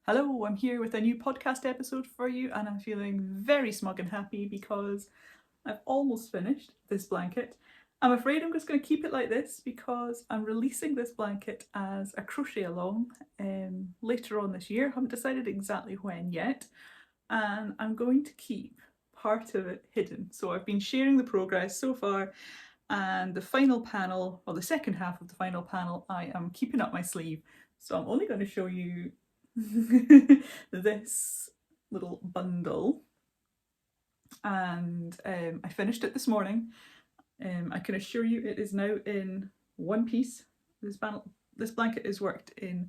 Hello, I'm here with a new podcast episode for you, and I'm feeling very smug and happy because I've almost finished this blanket. I'm afraid I'm just going to keep it like this because I'm releasing this blanket as a crochet along later on this year. I haven't decided exactly when yet, and I'm going to keep part of it hidden. So I've been sharing the progress so far, and the final panel, or the second half of the final panel, I am keeping up my sleeve. So I'm only going to show you this little bundle, and I finished it this morning. I can assure you it is now in one piece. This blanket is worked in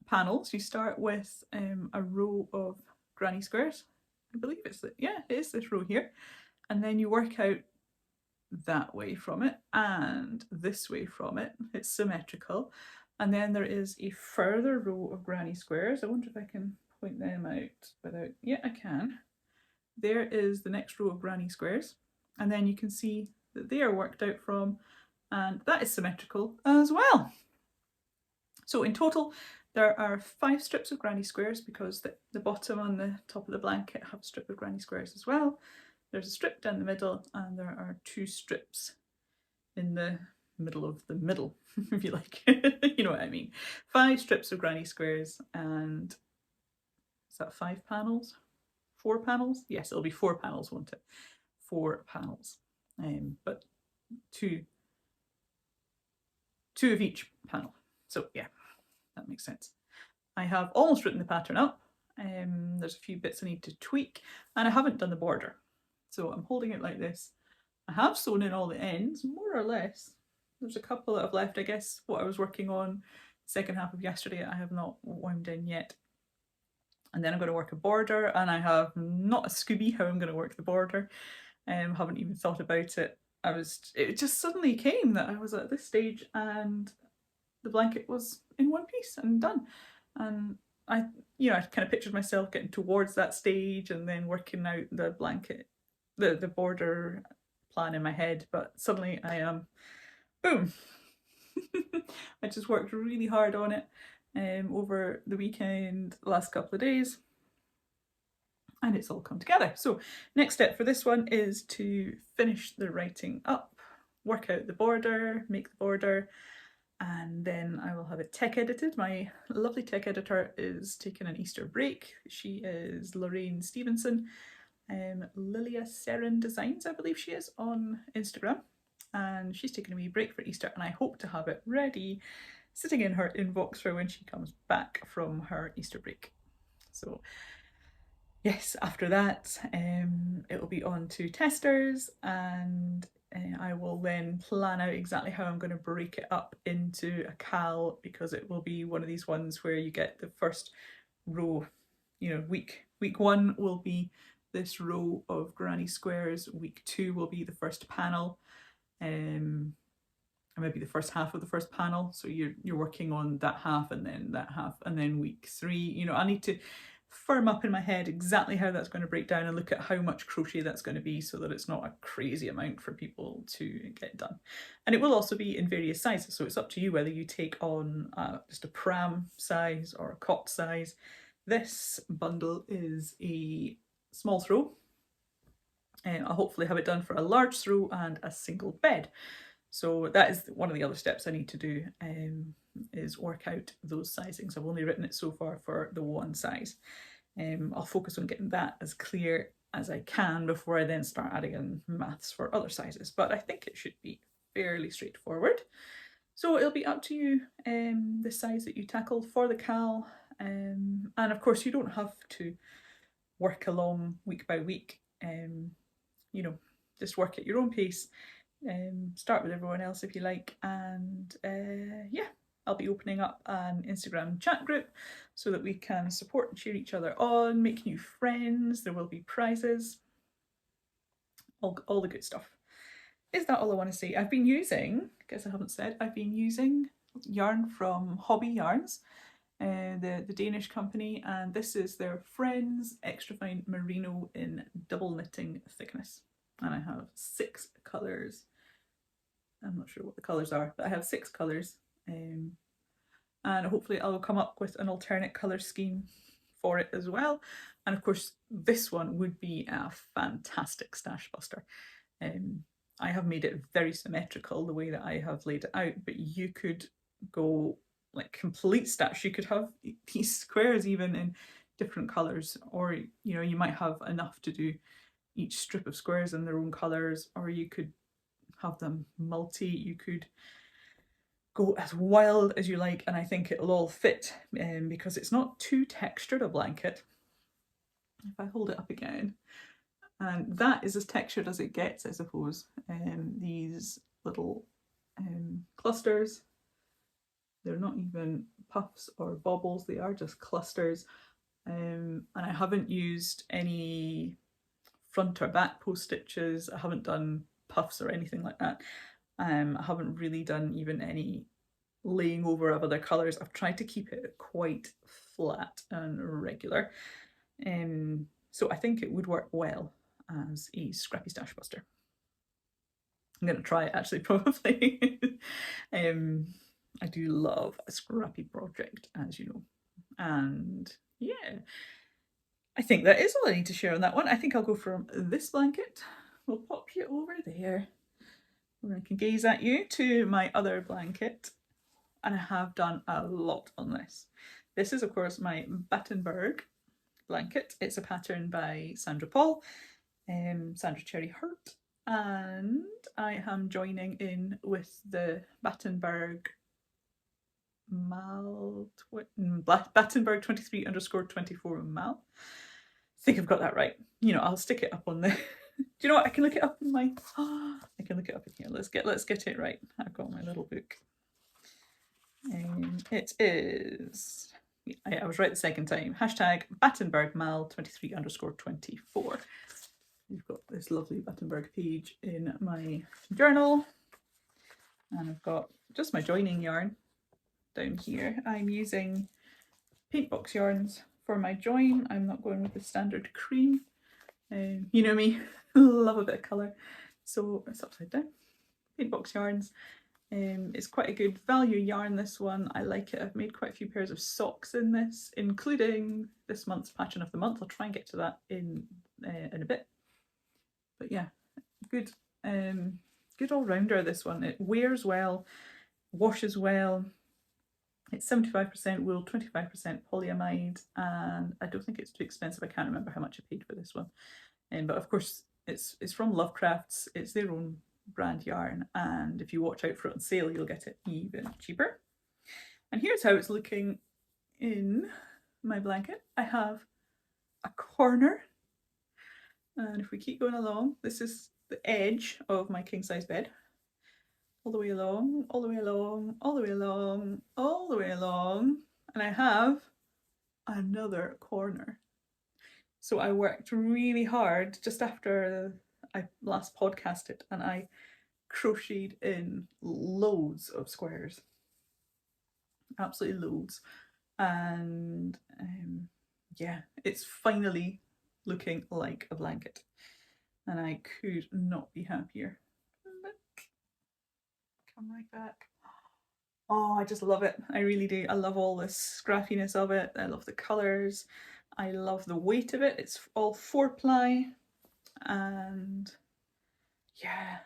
panels. You start with a row of granny squares. I believe it is this row here, and then you work out that way from it and this way from it. It's symmetrical. And then there is a further row of granny squares. I wonder if I can point them out without, yeah, I can. There is the next row of granny squares. And then you can see that they are worked out from, and that is symmetrical as well. So in total, there are 5 strips of granny squares because the bottom and the top of the blanket have a strip of granny squares as well. There's a strip down the middle, and there are 2 strips in the middle of the middle, if you like. You know what I mean. 5 strips of granny squares, and is that 5 panels? 4 panels? Yes, it'll be 4 panels, won't it? 4 panels. But two of each panel. So yeah, that makes sense. I have almost written the pattern up. There's a few bits I need to tweak, and I haven't done the border. So I'm holding it like this. I have sewn in all the ends, more or less. There's a couple that I've left. I guess what I was working on second half of yesterday I have not wound in yet. And then I'm going to work a border, and I have not a Scooby how I'm going to work the border. Haven't even thought about it. It just suddenly came that I was at this stage and the blanket was in one piece and done. And I kind of pictured myself getting towards that stage and then working out the blanket, the border plan in my head. But suddenly I am, boom. I just worked really hard on it over the weekend, last couple of days, and it's all come together. So next step for this one is to finish the writing up, work out the border, make the border, and then I will have it tech edited. My lovely tech editor is taking an Easter break. She is Lorraine Stevenson, Lilia Seren Designs, I believe she is, on Instagram. And she's taking a wee break for Easter, and I hope to have it ready, sitting in her inbox for when she comes back from her Easter break. So yes, after that, it will be on to testers, and I will then plan out exactly how I'm going to break it up into a cal, because it will be one of these ones where you get the first row, week 1 will be this row of granny squares, week 2 will be the first panel, or maybe the first half of the first panel. So you're working on that half and then that half, and then week 3, I need to firm up in my head exactly how that's going to break down and look at how much crochet that's going to be so that it's not a crazy amount for people to get done. And it will also be in various sizes, so it's up to you whether you take on just a pram size or a cot size. This bundle is a small throw. I'll hopefully have it done for a large throw and a single bed. So that is one of the other steps I need to do, is work out those sizings. I've only written it so far for the one size. I'll focus on getting that as clear as I can before I then start adding in maths for other sizes. But I think it should be fairly straightforward. So it'll be up to you, the size that you tackle for the cal. And of course you don't have to work along week by week. Just work at your own pace. Start with everyone else if you like, and yeah, I'll be opening up an Instagram chat group so that we can support and cheer each other on, make new friends. There will be prizes, all the good stuff. Is that all I want to say? I've been using, I guess I haven't said, I've been using yarn from Hobbii Yarns, the Danish company, and this is their Friends Extra Fine Merino in double knitting thickness. And I have 6 colours. I'm not sure what the colours are, but I have 6 colours. And and hopefully I'll come up with an alternate colour scheme for it as well. And of course this one would be a fantastic stash buster. I have made it very symmetrical the way that I have laid it out, but you could go like complete stash. You could have these squares even in different colours, or you know, you might have enough to do each strip of squares in their own colours, or you could have them multi. You could go as wild as you like, and I think it'll all fit because it's not too textured a blanket. If I hold it up again, and that is as textured as it gets, I suppose. These little clusters, they're not even puffs or baubles, they are just clusters. And I haven't used any front or back post stitches. I haven't done puffs or anything like that. I haven't really done even any laying over of other colours. I've tried to keep it quite flat and regular. So I think it would work well as a scrappy stash buster. I'm going to try it actually, probably. I do love a scrappy project, as you know. And yeah, I think that is all I need to share on that one. I think I'll go from this blanket. We'll pop you over there where I can gaze at you to my other blanket. And I have done a lot on this. This is, of course, my Battenberg blanket. It's a pattern by Sandra Paul, Sandra Cherry Hurt, and I am joining in with the Battenberg Battenberg 23_24 mal. I think I've got that right. You know, I'll stick it up on the do you know what, I can look it up in my I can look it up in here. Let's get it right. I've got my little book. It is, I was right the second time, hashtag Battenberg mal 23_24. You've got this lovely Battenberg page in my journal, and I've got just my joining yarn down here. I'm using paint box yarns for my join. I'm not going with the standard cream. You know me, love a bit of colour, so it's upside down. Paint box yarns. It's quite a good value yarn, this one. I like it. I've made quite a few pairs of socks in this, including this month's pattern of the month. I'll try and get to that in a bit. But yeah, good all-rounder, this one. It wears well, washes well. It's 75% wool, 25% polyamide, and I don't think it's too expensive. I can't remember how much I paid for this one. But of course, it's from Lovecrafts. It's their own brand yarn, and if you watch out for it on sale, you'll get it even cheaper. And here's how it's looking in my blanket. I have a corner, and if we keep going along, this is the edge of my king-size bed. All the way along, all the way along, all the way along, all the way along, and I have another corner. So I worked really hard just after I last podcasted, and I crocheted in loads of squares, absolutely loads, and yeah, it's finally looking like a blanket, and I could not be happier. Look, come right back. Oh, I just love it. I really do. I love all the scrappiness of it. I love the colours. I love the weight of it. It's all 4-ply, and yeah,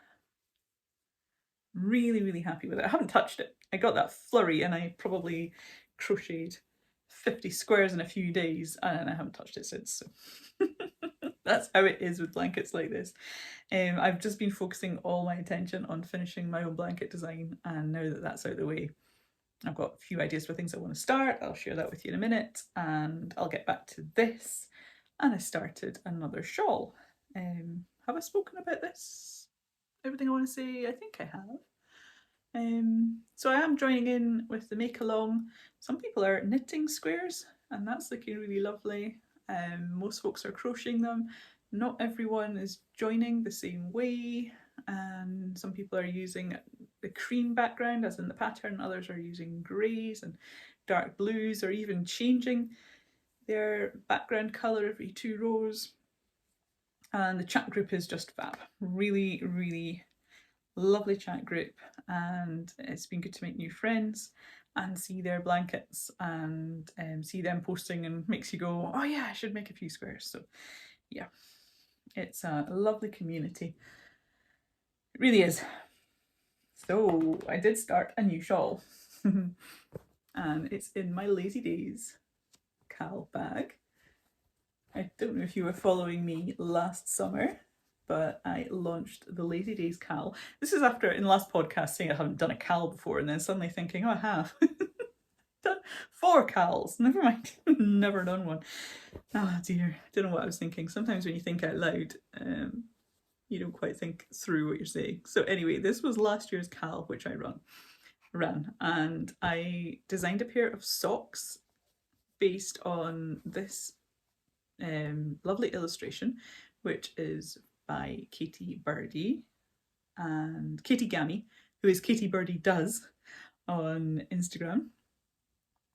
really, really happy with it. I haven't touched it. I got that flurry and I probably crocheted 50 squares in a few days, and I haven't touched it since. So that's how it is with blankets like this. I've just been focusing all my attention on finishing my own blanket design, and now that that's out of the way, I've got a few ideas for things I want to start. I'll share that with you in a minute, and I'll get back to this. And I started another shawl. Have I spoken about this? Everything I want to say? I think I have. So I am joining in with the make along. Some people are knitting squares, and that's looking really lovely. Most folks are crocheting them. Not everyone is joining the same way, and some people are using the cream background as in the pattern, others are using greys and dark blues, or even changing their background colour every 2 rows. And the chat group is just fab. Really, really lovely chat group, and it's been good to make new friends. and see their blankets and see them posting, and makes you go, oh yeah, I should make a few squares. So yeah, it's a lovely community. It really is. So I did start a new shawl and it's in my Lazy Days Cal bag. I don't know if you were following me last summer, but I launched the Lazy Days Cal. This is after, in the last podcast, saying I haven't done a Cal before, and then suddenly thinking, oh, I have. Done 4 Cals, never mind, never done one. Oh dear, don't know what I was thinking. Sometimes when you think out loud, you don't quite think through what you're saying. So anyway, this was last year's Cal, which I ran, and I designed a pair of socks based on this lovely illustration, which is by Katie Birdie and Katie Gammie, who is Katie Birdie Does on Instagram.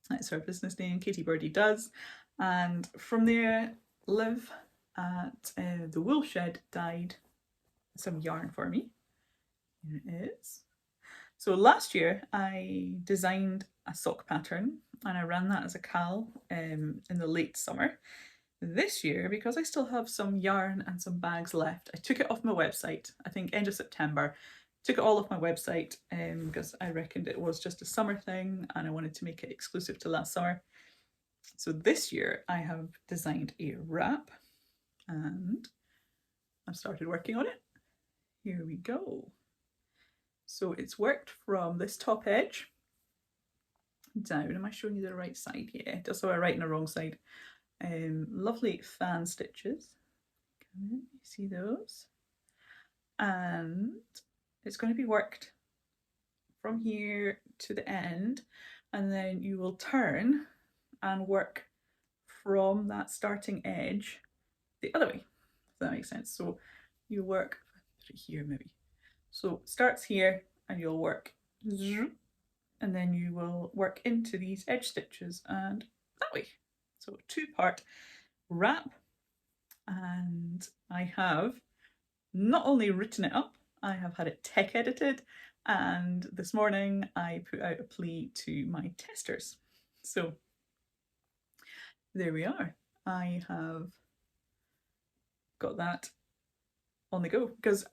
That's her business name, Katie Birdie Does. And from there, Liv at the Wool Shed dyed some yarn for me. Here it is. So last year I designed a sock pattern and I ran that as a Cal in the late summer. This year, because I still have some yarn and some bags left, I took it off my website, I think end of September. Took it all off my website because I reckoned it was just a summer thing and I wanted to make it exclusive to last summer. So this year I have designed a wrap and I've started working on it. Here we go. So it's worked from this top edge down. Am I showing you the right side? Yeah, just so I write on the wrong side. Lovely fan stitches. You see those? And it's going to be worked from here to the end, and then you will turn and work from that starting edge the other way, if that makes sense. So you work here maybe. So it starts here and you'll work, and then you will work into these edge stitches and that way. So 2-part wrap, and I have not only written it up, I have had it tech edited, and this morning I put out a plea to my testers. So there we are. I have got that on the go because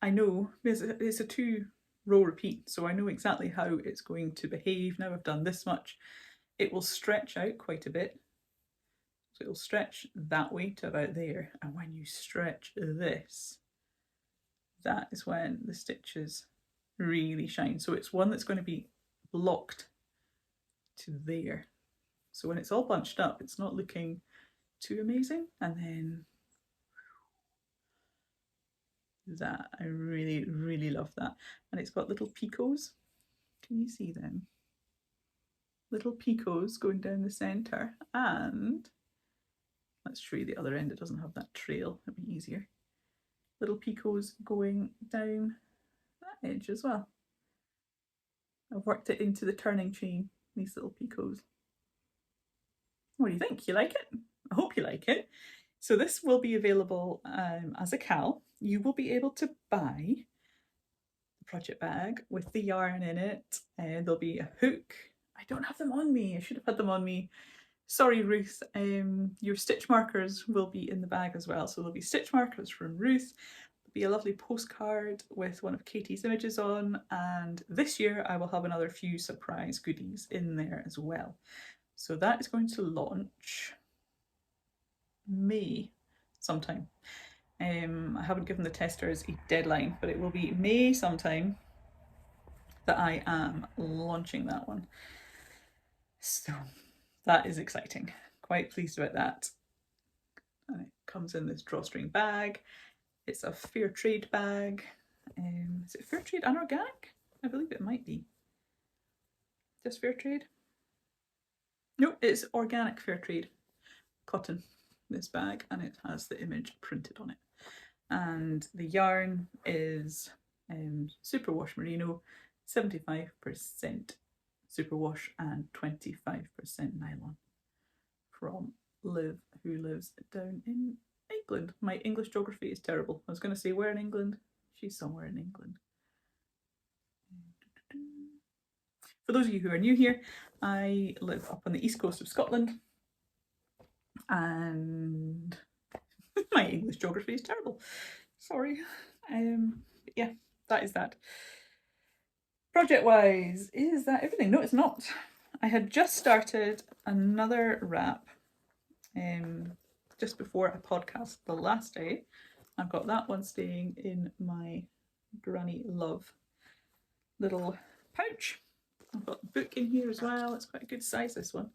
I know it's a 2-row repeat, so I know exactly how it's going to behave. Now I've done this much, it will stretch out quite a bit. So it'll stretch that way to about there, and when you stretch this, that is when the stitches really shine. So it's one that's going to be blocked to there. So when it's all bunched up, it's not looking too amazing. And then that, I really, really love that. And it's got little picots. Can you see them? Little picots going down the centre. And let's show you the other end. It doesn't have that trail. It'll be easier. Little picots going down that edge as well. I've worked it into the turning chain, these little picots. What do you think? You like it? I hope you like it. So this will be available as a Cal. You will be able to buy the project bag with the yarn in it. There'll be a hook. I don't have them on me. I should have had them on me. Sorry, Ruth. Your stitch markers will be in the bag as well. So there'll be stitch markers from Ruth. There'll be a lovely postcard with one of Katie's images on. And this year I will have another few surprise goodies in there as well. So that is going to launch May sometime. I haven't given the testers a deadline, but it will be May sometime that I am launching that one. So that is exciting. Quite pleased about that. And it comes in this drawstring bag. It's a fair trade bag. Is it fair trade and organic? I believe it might be. Just fair trade? No, it's organic fair trade cotton, this bag, and it has the image printed on it. And the yarn is superwash merino, 75% superwash and 25% nylon, from Liv, who lives down in England. My English geography is terrible. I was going to say where in England. She's somewhere in England. for those of you who are new here, I live up on the east coast of Scotland, and my English geography is terrible. Sorry. Yeah, that is that. Project-wise, is that everything? No, it's not. I had just started another wrap just before I podcast the last day. I've got that one staying in my Granny Love little pouch. I've got the book in here as well. It's quite a good size, this one.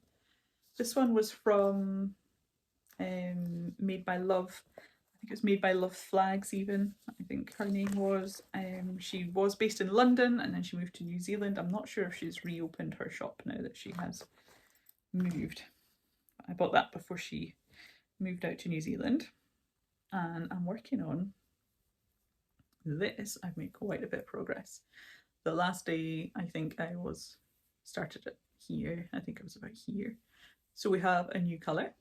This one was from Made by Love. I think it's Made by Love Flags even. I think her name was. She was based in London and then she moved to New Zealand. I'm not sure if she's reopened her shop now that she has moved. I bought that before she moved out to New Zealand. And I'm working on this. I've made quite a bit of progress. The last day, I think I started it here. I think it was about here. So we have a new colour.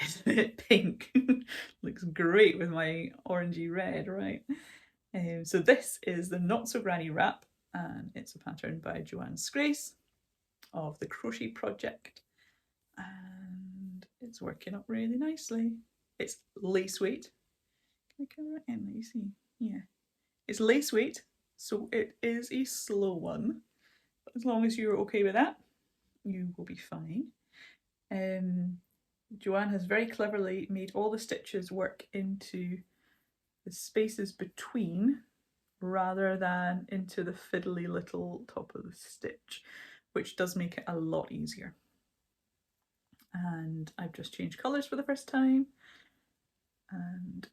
Isn't it pink? Looks great with my orangey red, right? So this is the Not So Granny wrap, and it's a pattern by Joanne Scrace of the Crochet Project, and it's working up really nicely. It's lace weight. Can I come right in? Let you see. Yeah, it's lace weight, so it is a slow one. But as long as you're okay with that, you will be fine. Joanne has very cleverly made all the stitches work into the spaces between rather than into the fiddly little top of the stitch, which does make it a lot easier. And I've just changed colours for the first time, and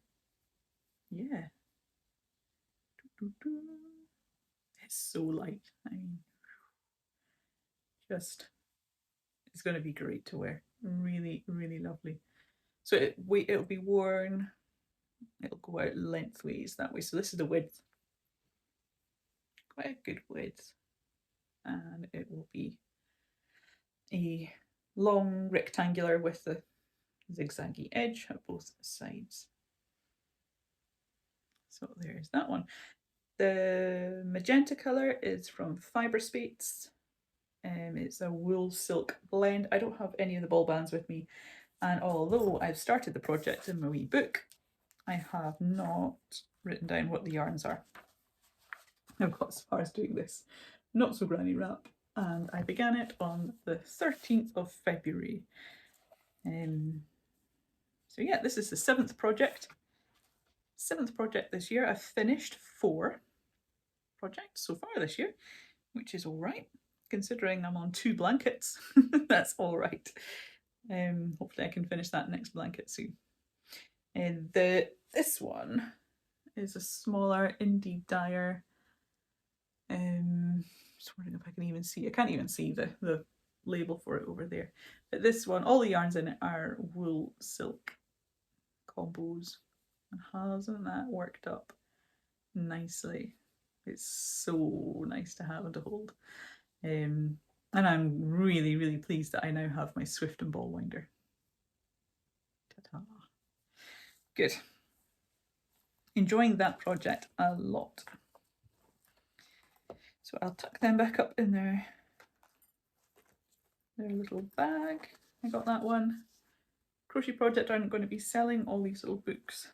yeah, it's so light. I mean, just, it's going to be great to wear. Really, really lovely. So it'll be worn, it'll go out lengthways that way. So this is the width, quite a good width, and it will be a long rectangular with the zigzaggy edge at both sides. So there's that one. The magenta colour is from Fibre Spates. It's a wool silk blend. I don't have any of the ball bands with me, and although I've started the project in my wee book, I have not written down what the yarns are. I've got as far as doing this Not So Granny wrap, and I began it on the 13th of February. So yeah, this is the 7th project. 7th project this year. I've finished 4 projects so far this year, which is all right. Considering I'm on 2 blankets, that's all right. Hopefully I can finish that next blanket soon. And this one is a smaller indie dyer. Just wondering if I can even see. I can't even see the label for it over there. But this one, all the yarns in it are wool silk combos, and hasn't that worked up nicely? It's so nice to have and to hold. And I'm really, really pleased that I now have my Swift and Ball winder. Ta-ta. Good. Enjoying that project a lot. So I'll tuck them back up in their little bag. I got that one. Crochet Project aren't going to be selling all these little books.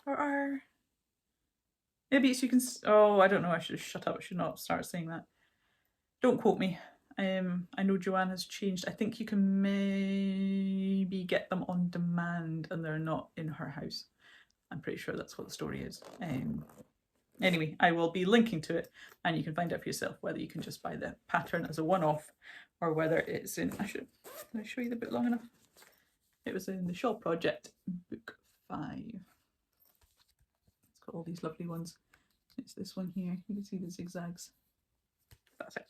Or are... Maybe so you can... Oh, I don't know. I should shut up. I should not start saying that. Don't quote me. I know Joanne has changed. I think you can maybe get them on demand and they're not in her house. I'm pretty sure that's what the story is. Anyway, I will be linking to it and you can find out for yourself whether you can just buy the pattern as a one-off or whether it's in... Did I show you the book long enough? It was in the Shawl Project, book 5. It's got all these lovely ones. It's this one here. You can see the zigzags. That's it.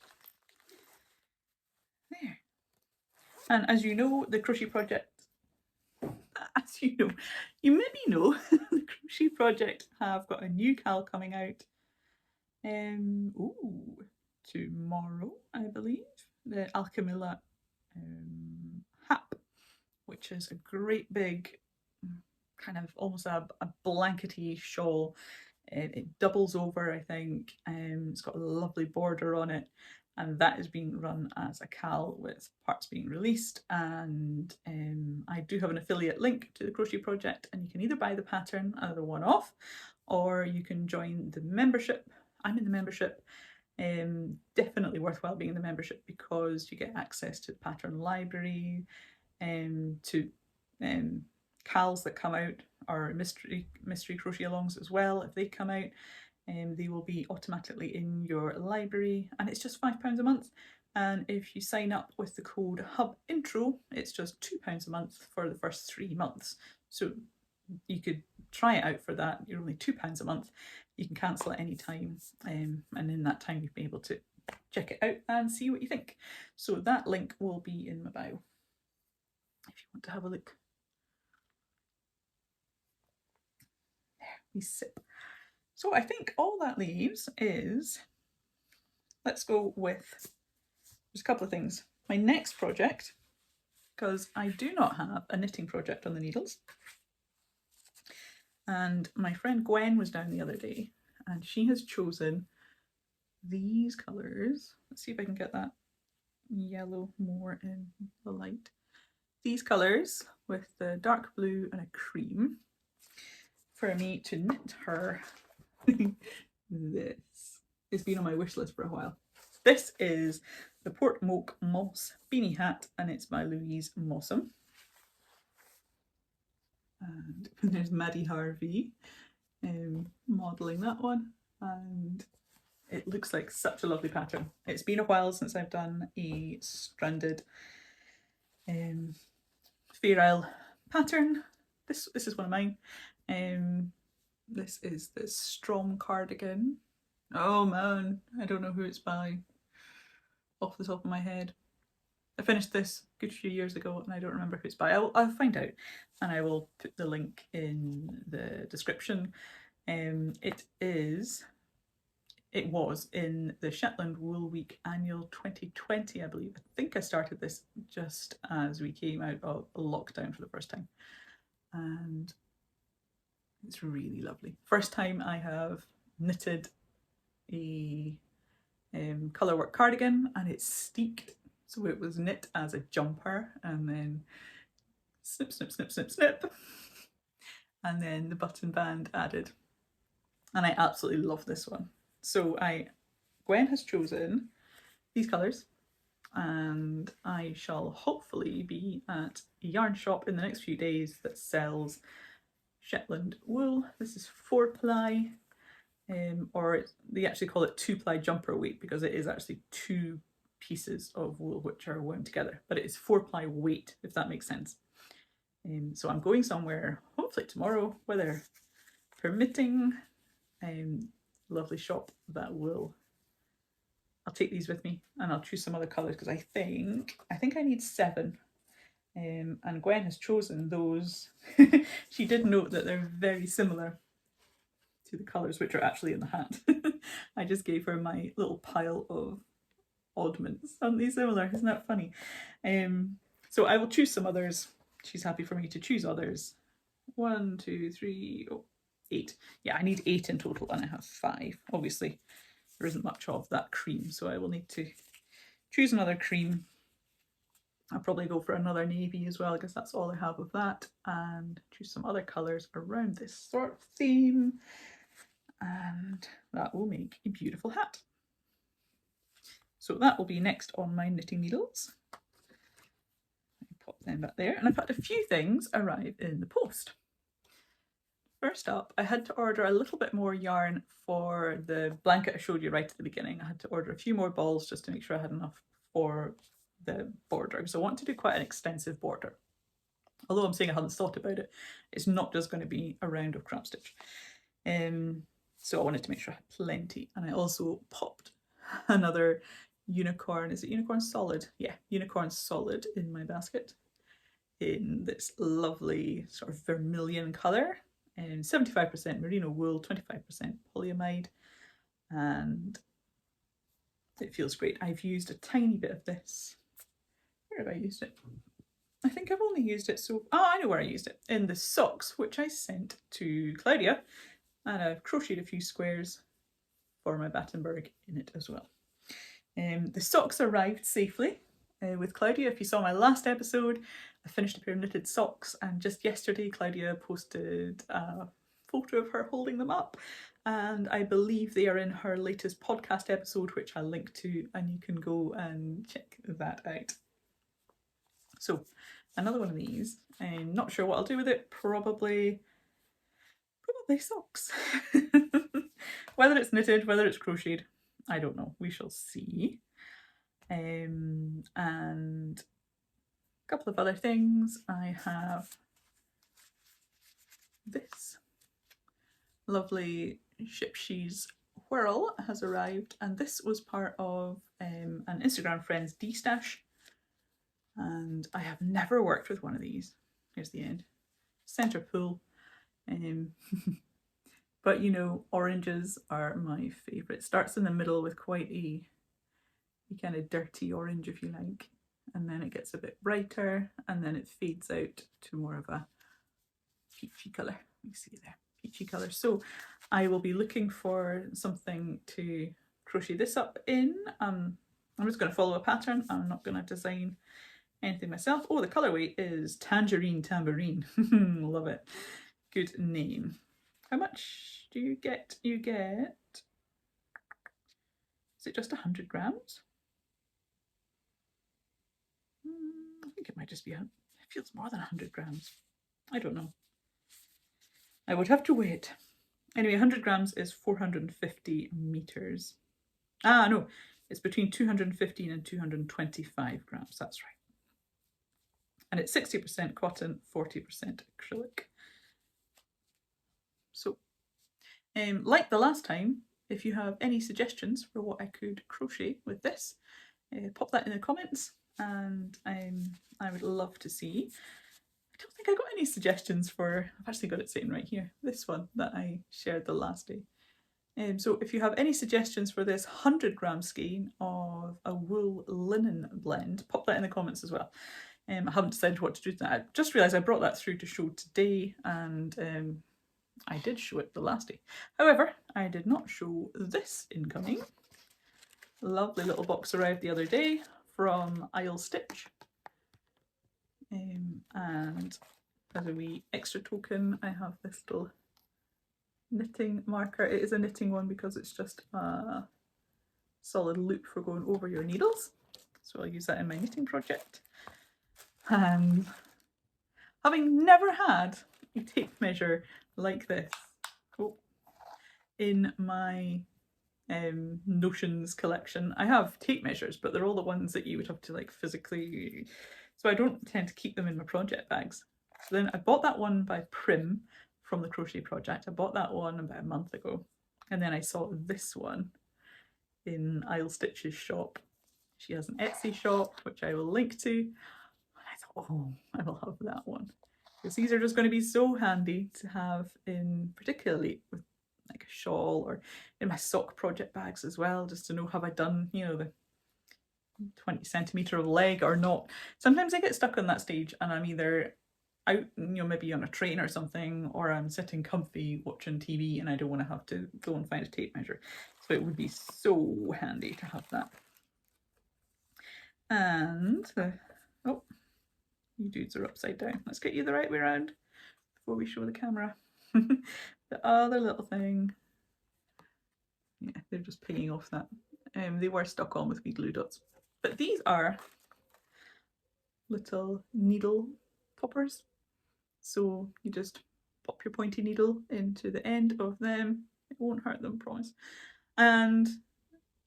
There. And as you know, the Crochet Project, you maybe know, the Crochet Project have got a new cal coming out. Tomorrow, I believe. The Alchemilla Hap, which is a great big kind of almost a blankety shawl It doubles over, I think. It's got a lovely border on it, and that is being run as a cal with parts being released. And I do have an affiliate link to the crochet project, and you can either buy the pattern as a one-off, or you can join the membership. I'm in the membership. Definitely worthwhile being in the membership because you get access to the pattern library, to cals that come out, or mystery crochet alongs as well. If they come out, they will be automatically in your library, and it's just £5 a month. And if you sign up with the code HUBINTRO, it's just £2 a month for the first 3 months. So you could try it out for that. You're only £2 a month. You can cancel at any time, and in that time you'll be able to check it out and see what you think. So that link will be in my bio if you want to have a look. There we sip. So I think all that leaves is, let's go with, there's a couple of things. My next project, because I do not have a knitting project on the needles. And my friend Gwen was down the other day, and she has chosen these colours. Let's see if I can get that yellow more in the light. These colours with the dark blue and a cream for me to knit her this. It's been on my wish list for a while. This is the Port Moke Moss Beanie Hat, and it's by Louise Mossam. And there's Maddie Harvey modelling that one, and it looks like such a lovely pattern. It's been a while since I've done a stranded Fair Isle pattern. This is one of mine. This is the Strom Cardigan. Oh man, I don't know who it's by off the top of my head. I finished this a good few years ago and I don't remember who it's by. I'll find out and I will put the link in the description. It was in the Shetland Wool Week Annual 2020, I believe. I think I started this just as we came out of lockdown for the first time. And it's really lovely. First time I have knitted a colourwork cardigan, and it's steeked. So it was knit as a jumper and then snip, snip, snip, snip, snip. And then the button band added. And I absolutely love this one. So Gwen has chosen these colours, and I shall hopefully be at a yarn shop in the next few days that sells Shetland wool. This is 4-ply, or they actually call it 2-ply jumper weight because it is actually 2 pieces of wool which are wound together, but it is 4-ply weight, if that makes sense. So I'm going somewhere, hopefully tomorrow, weather permitting. Lovely shop that will, I'll take these with me and I'll choose some other colours because I think I need 7. And Gwen has chosen those. She did note that they're very similar to the colours which are actually in the hat. I just gave her my little pile of oddments. Aren't they similar? Isn't that funny? So I will choose some others. She's happy for me to choose others. 1, 2, 3, 8. Yeah, I need 8 in total and I have 5. Obviously there isn't much of that cream, so I will need to choose another cream. I'll probably go for another navy as well because that's all I have of that, and choose some other colours around this sort of theme, and that will make a beautiful hat. So that will be next on my knitting needles. Pop them back there, and I've had a few things arrive in the post. First up, I had to order a little bit more yarn for the blanket I showed you right at the beginning. I had to order a few more balls just to make sure I had enough for the border, because I want to do quite an extensive border. Although I'm saying I hadn't thought about it, it's not just going to be a round of crab stitch. So I wanted to make sure I had plenty, and I also popped another unicorn, is it unicorn solid? Yeah, unicorn solid in my basket in this lovely sort of vermilion colour, and 75% merino wool, 25% polyamide, and it feels great. I've used a tiny bit of this. Where have I used it? I think I've only used it, so I know where I used it, in the socks which I sent to Claudia and I've crocheted a few squares for my Battenberg in it as well. The socks arrived safely with Claudia. If you saw my last episode, I finished a pair of knitted socks, and just yesterday Claudia posted a photo of her holding them up, and I believe they are in her latest podcast episode, which I'll link to, and you can go and check that out. So another one of these. I'm not sure what I'll do with it. Probably socks. Whether it's knitted, whether it's crocheted, I don't know. We shall see. And a couple of other things. I have this lovely Shipshe's Whirl has arrived, and this was part of an Instagram friend's D-stash, and I have never worked with one of these. Here's the end. Centre pull. But you know, oranges are my favourite. Starts in the middle with quite a kind of dirty orange, if you like, and then it gets a bit brighter, and then it fades out to more of a peachy colour. You see there, peachy colour. So I will be looking for something to crochet this up in. I'm just going to follow a pattern. I'm not going to design anything myself. Oh, the colourway is Tangerine Tambourine. Love it. Good name. How much do you get? You get, is it just 100 grams? I think it might just be, it feels more than 100 grams. I don't know. I would have to wait. Anyway, 100 grams is 450 meters. Ah, no, it's between 215 and 225 grams. That's right. And it's 60% cotton, 40% acrylic. So, like the last time, if you have any suggestions for what I could crochet with this, pop that in the comments, and I would love to see. I don't think I got any suggestions for, I've actually got it sitting right here, this one that I shared the last day. So if you have any suggestions for this 100 gram skein of a wool linen blend, pop that in the comments as well. I haven't decided what to do with that. I just realised I brought that through to show today, and I did show it the last day. However, I did not show this incoming. Lovely little box arrived the other day from Isle Stitch. And as a wee extra token, I have this little knitting marker. It is a knitting one because it's just a solid loop for going over your needles. So I'll use that in my knitting project. And having never had a tape measure like this in my notions collection, I have tape measures, but they're all the ones that you would have to like physically, so I don't tend to keep them in my project bags. So then I bought that one by Prim from the Crochet Project. I bought that one about a month ago, and then I saw this one in Isle Stitch's shop. She has an Etsy shop, which I will link to. And I thought, oh, I will have that one. Because these are just going to be so handy to have in, particularly with like a shawl or in my sock project bags as well, just to know, have I done, you know, the 20 centimetre of leg or not. Sometimes I get stuck on that stage and I'm either out, you know, maybe on a train or something, or I'm sitting comfy watching TV and I don't want to have to go and find a tape measure. So it would be so handy to have that. And oh, you dudes are upside down. Let's get you the right way around before we show the camera. The other little thing, yeah, they're just pinging off that. They were stuck on with wee glue dots. But these are little needle poppers. So you just pop your pointy needle into the end of them. It won't hurt them, promise. And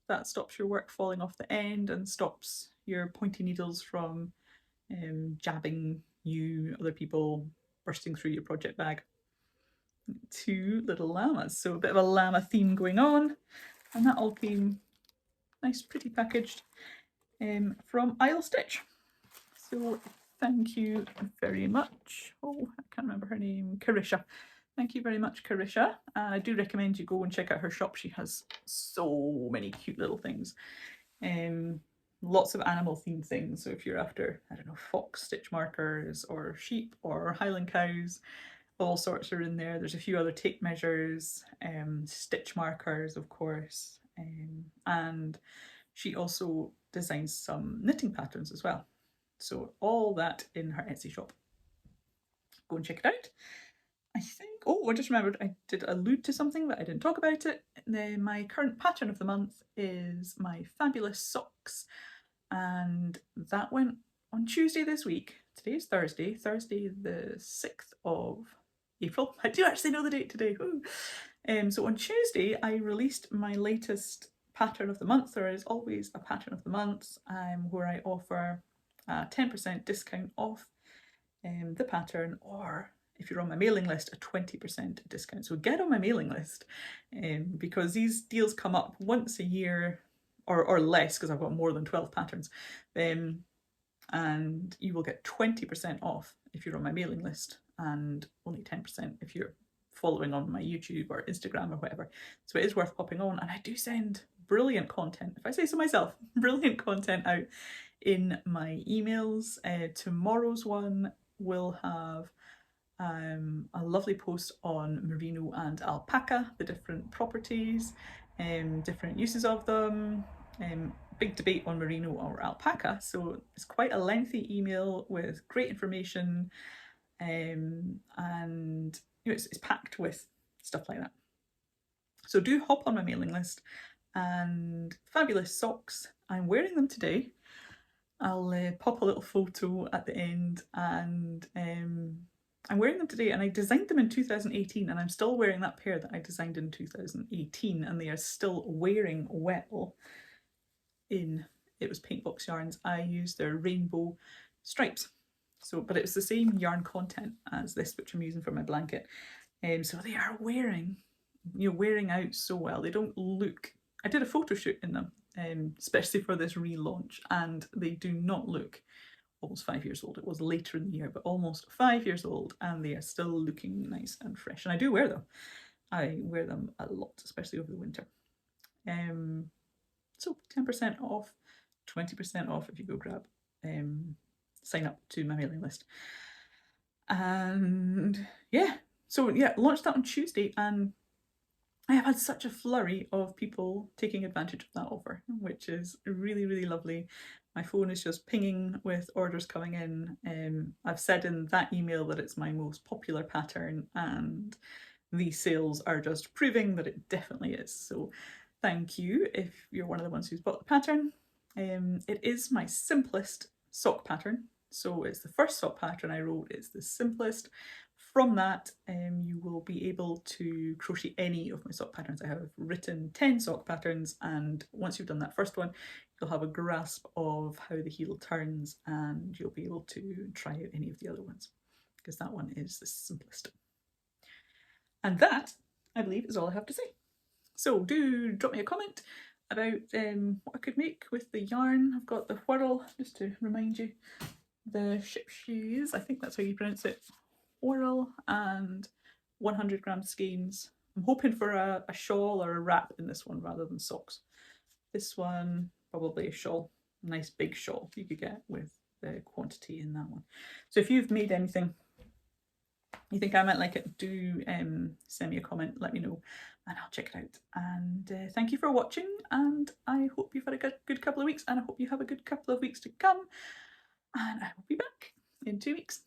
that stops your work falling off the end and stops your pointy needles from jabbing you, other people, bursting through your project bag. Two little llamas, so a bit of a llama theme going on, and that all came nice, pretty packaged from Isle Stitch. So thank you very much. Oh, I can't remember her name. Carisha. Thank you very much, Carisha. I do recommend you go and check out her shop. She has so many cute little things. Lots of animal themed things. So if you're after, I don't know, fox stitch markers or sheep or Highland cows all sorts are in there. There's a few other tape measures, stitch markers, of course, and she also designs some knitting patterns as well. So all that in her Etsy shop. Go and check it out. I think, oh, I just remembered I did allude to something but I didn't talk about it. My current pattern of the month is my fabulous socks, and that went on Tuesday this week. Today is Thursday the 6th of April. I do actually know the date today. So on Tuesday I released my latest pattern of the month. There is always a pattern of the month where I offer a 10% discount off the pattern, or if you're on my mailing list, a 20% discount. So get on my mailing list because these deals come up once a year or less, because I've got more than 12 patterns, and you will get 20% off if you're on my mailing list, and only 10% if you're following on my YouTube or Instagram or whatever. So it is worth popping on, and I do send brilliant content, if I say so myself, brilliant content out in my emails. Tomorrow's one will have a lovely post on merino and alpaca, the different properties, different uses of them. Big debate on merino or alpaca, so it's quite a lengthy email with great information, and you know, it's packed with stuff like that. So do hop on my mailing list. And fabulous socks, I'm wearing them today. I'll pop a little photo at the end, and I'm wearing them today, and I designed them in 2018 and I'm still wearing that pair that I designed in 2018, and they are still wearing well. It was Paintbox Yarns. I used their rainbow stripes, so but it's the same yarn content as this, which I'm using for my blanket, so they are wearing out so well. They don't look, I did a photo shoot in them, especially for this relaunch, and they do not look almost 5 years old. It was later in the year, but almost 5 years old, and they are still looking nice and fresh. And I do wear them. I wear them a lot, especially over the winter. So 10% off, 20% off if you go grab, sign up to my mailing list. And yeah, so yeah, launched that on Tuesday, and I have had such a flurry of people taking advantage of that offer, which is really, really lovely. My phone is just pinging with orders coming in. I've said in that email that it's my most popular pattern, and these sales are just proving that it definitely is. So thank you if you're one of the ones who's bought the pattern. It is my simplest sock pattern. So it's the first sock pattern I wrote. It's the simplest. From that, you will be able to crochet any of my sock patterns. I have written 10 sock patterns, and once you've done that first one, you'll have a grasp of how the heel turns, and you'll be able to try out any of the other ones, because that one is the simplest. And that, I believe, is all I have to say. So do drop me a comment about what I could make with the yarn. I've got the whirl, just to remind you, the ship shoes, I think that's how you pronounce it, whirl, and 100-gram skeins. I'm hoping for a shawl or a wrap in this one rather than socks. This one, probably a shawl, a nice big shawl you could get with the quantity in that one. So if you've made anything you think I might like it, do send me a comment, let me know, and I'll check it out. And thank you for watching, and I hope you've had a good couple of weeks, and I hope you have a good couple of weeks to come, and I will be back in 2 weeks.